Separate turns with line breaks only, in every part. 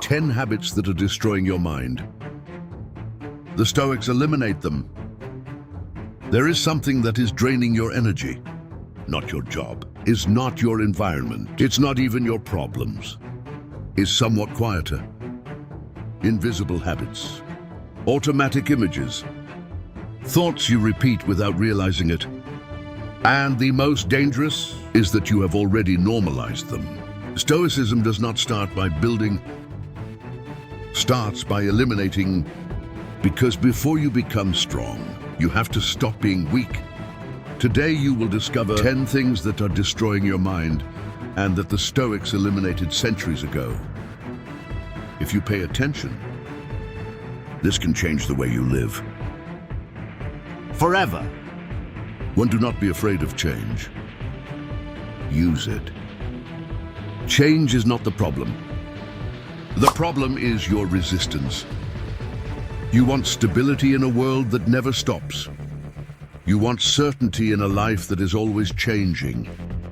10 habits that are destroying your mind. The Stoics eliminate them. There is something that is draining your energy. Not your job. Is not your environment. It's not even your problems. Is somewhat quieter. Invisible habits. Automatic images. Thoughts you repeat without realizing it. And the most dangerous is that you have already normalized them. Stoicism does not start by building, starts by eliminating, because before you become strong, you have to stop being weak. Today you will discover 10 things that are destroying your mind and that the Stoics eliminated centuries ago. If you pay attention, this can change the way you live. Forever. One, do not be afraid of change. Use it. Change is not the problem. The problem is your resistance. You want stability in a world that never stops. You want certainty in a life that is always changing.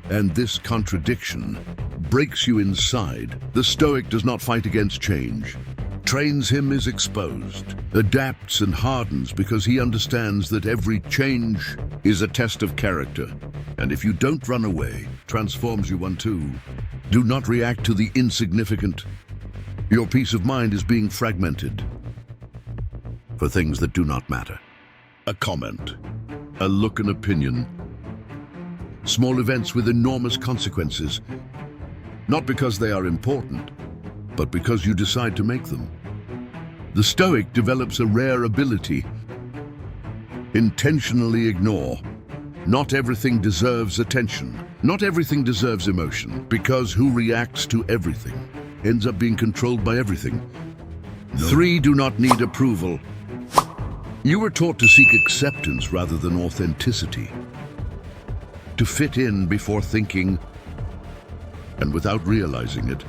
And this contradiction breaks you inside. The Stoic does not fight against change. Trains him is exposed, adapts and hardens because he understands that every change is a test of character. And if you don't run away, transforms you one too. Do not react to the insignificant. Your peace of mind is being fragmented for things that do not matter. A comment, a look, an opinion. Small events with enormous consequences, not because they are important, but because you decide to make them. The Stoic develops a rare ability. Intentionally ignore. Not everything deserves attention. Not everything deserves emotion, because who reacts to everything ends up being controlled by everything. 3, do not need approval. You were taught to seek acceptance rather than authenticity. To fit in before thinking, and without realizing it,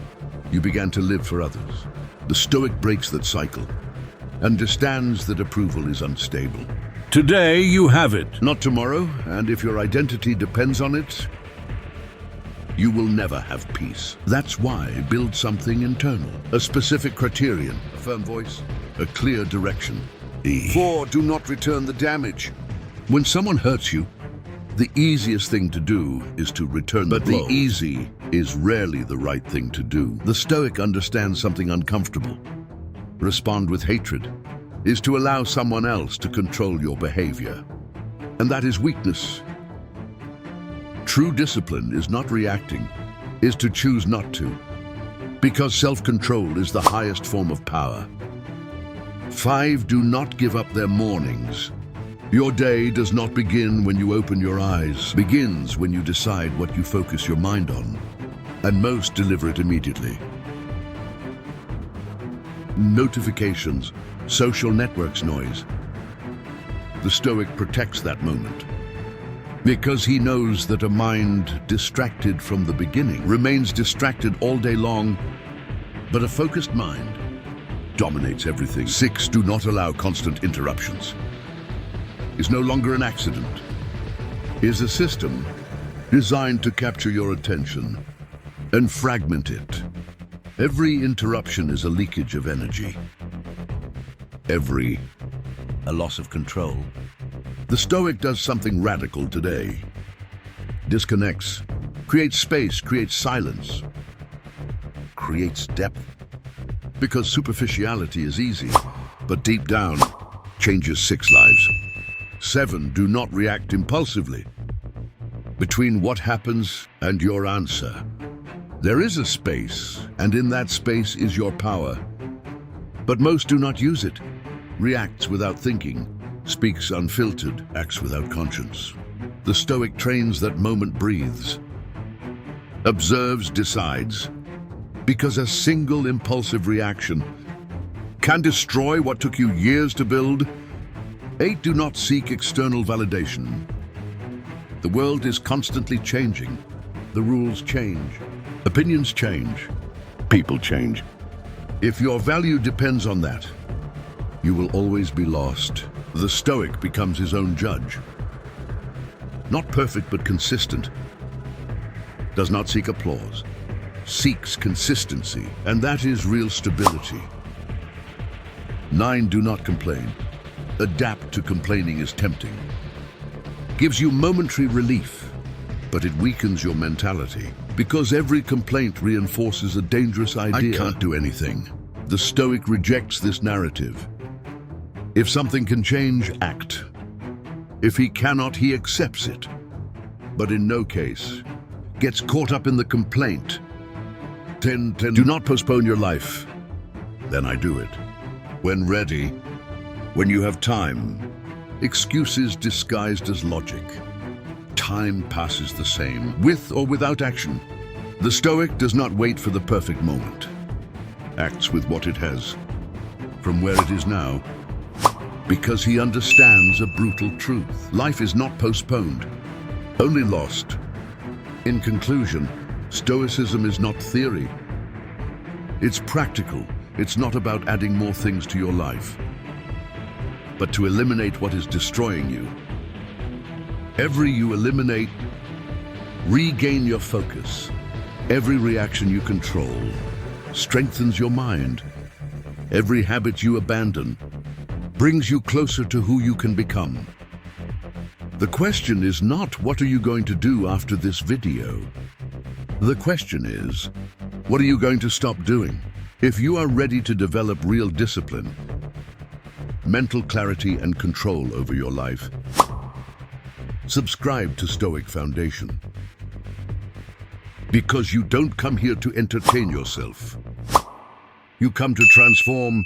you began to live for others. The Stoic breaks that cycle, understands that approval is unstable. Today you have it, not tomorrow, and if your identity depends on it, you will never have peace. That's why build something internal, a specific criterion, a firm voice, a clear direction. 4, do not return the damage. When someone hurts you, the easiest thing to do is to return the blow. But the easy is rarely the right thing to do. The Stoic understands something uncomfortable. Respond with hatred is to allow someone else to control your behavior. And that is weakness. True discipline is not reacting, is to choose not to. Because self-control is the highest form of power. 5, do not give up their mornings. Your day does not begin when you open your eyes. Begins when you decide what you focus your mind on. And most deliver it immediately. Notifications, social networks noise. The Stoic protects that moment. Because he knows that a mind distracted from the beginning remains distracted all day long, but a focused mind dominates everything. 6, do not allow constant interruptions. Is no longer an accident. Is a system designed to capture your attention and fragment it. Every interruption is a leakage of energy. Every a loss of control. The Stoic does something radical today. Disconnects, creates space, creates silence, creates depth. Because superficiality is easy, but deep down changes 6 lives. 7, do not react impulsively. Between what happens and your answer, there is a space, and in that space is your power. But most do not use it. Reacts without thinking, speaks unfiltered, acts without conscience. The Stoic trains that moment breathes, observes, decides, because a single impulsive reaction can destroy what took you years to build. 8, do not seek external validation. The world is constantly changing. The rules change. Opinions change. People change. If your value depends on that, you will always be lost. The Stoic becomes his own judge. Not perfect but consistent. Does not seek applause. seeks consistency, and that is real stability. 9, do not complain. Adapt to complaining is tempting. Gives you momentary relief, but it weakens your mentality, because every complaint reinforces a dangerous idea. I can't do anything. The Stoic rejects this narrative. If something can change, act. If he cannot, he accepts it. But in no case gets caught up in the complaint. 10. Do not postpone your life. Then I do it. When ready, when you have time. Excuses disguised as logic. Time passes the same, with or without action. The Stoic does not wait for the perfect moment. Acts with what it has, from where it is now, because he understands a brutal truth. Life is not postponed, only lost. In conclusion, Stoicism is not theory. It's practical. It's not about adding more things to your life, but to eliminate what is destroying you. Every you eliminate, regain your focus. Every reaction you control strengthens your mind. Every habit you abandon brings you closer to who you can become. The question is not, what are you going to do after this video? The question is, what are you going to stop doing? If you are ready to develop real discipline, mental clarity and control over your life, subscribe to Stoic Foundation. Because you don't come here to entertain yourself. You come to transform